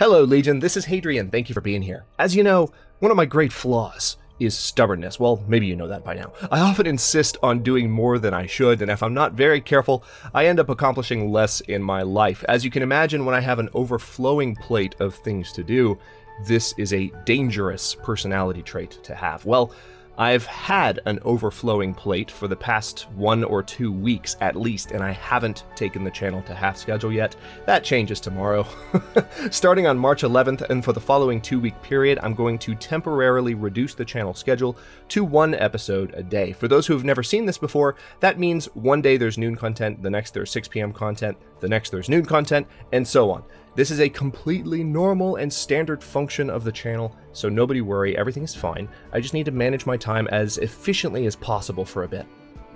Hello, Legion. This is Hadrian. Thank you for being here. As you know, one of my great flaws is stubbornness. Well, maybe you know that by now. I often insist on doing more than I should, and if I'm not very careful, I end up accomplishing less in my life. As you can imagine, when I have an overflowing plate of things to do, this is a dangerous personality trait to have. Well, I've had an overflowing plate for the past 1 or 2 weeks at least, and I haven't taken the channel to half schedule yet. That changes tomorrow. Starting on March 11th and for the following 2-week period, I'm going to temporarily reduce the channel schedule to 1 episode a day. For those who have never seen this before, that means one day there's noon content, the next there's 6 p.m. content, the next there's noon content, and so on. This is a completely normal and standard function of the channel, so nobody worry, everything is fine. I just need to manage my time as efficiently as possible for a bit.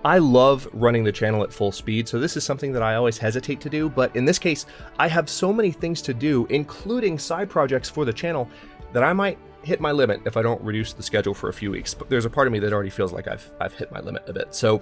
I love running the channel at full speed, so this is something that I always hesitate to do, but in this case, I have so many things to do, including side projects for the channel, that I might hit my limit if I don't reduce the schedule for a few weeks. But there's a part of me that already feels like I've hit my limit a bit, so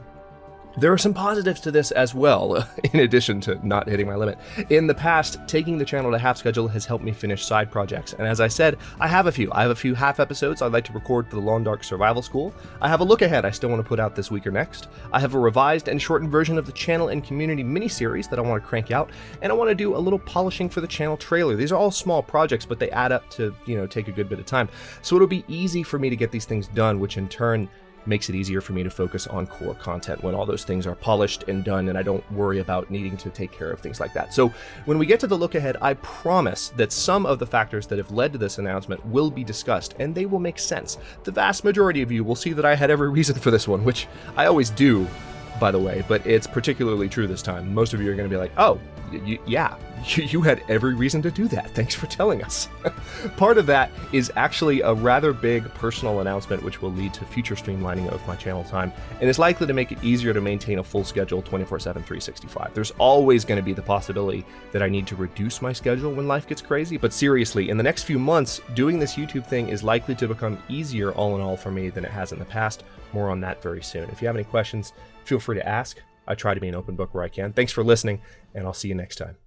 there are some positives to this as well, in addition to not hitting my limit. In the past, taking the channel to half schedule has helped me finish side projects, and as I said, I have a few. I have a few half episodes I'd like to record for the Long Dark Survival School. I have a look ahead I still want to put out this week or next. I have a revised and shortened version of the channel and community mini-series that I want to crank out, and I want to do a little polishing for the channel trailer. These are all small projects, but they add up to, take a good bit of time. So it'll be easy for me to get these things done, which in turn makes it easier for me to focus on core content when all those things are polished and done and I don't worry about needing to take care of things like that. So when we get to the look ahead, I promise that some of the factors that have led to this announcement will be discussed and they will make sense. The vast majority of you will see that I had every reason for this one, which I always do, by the way, but it's particularly true this time. Most of you are going to be like, oh, yeah, you had every reason to do that. Thanks for telling us. Part of that is actually a rather big personal announcement which will lead to future streamlining of my channel time and is likely to make it easier to maintain a full schedule 24/7, 365. There's always going to be the possibility that I need to reduce my schedule when life gets crazy, but seriously, in the next few months, doing this YouTube thing is likely to become easier all in all for me than it has in the past. More on that very soon. If you have any questions, feel free to ask. I try to be an open book where I can. Thanks for listening, and I'll see you next time.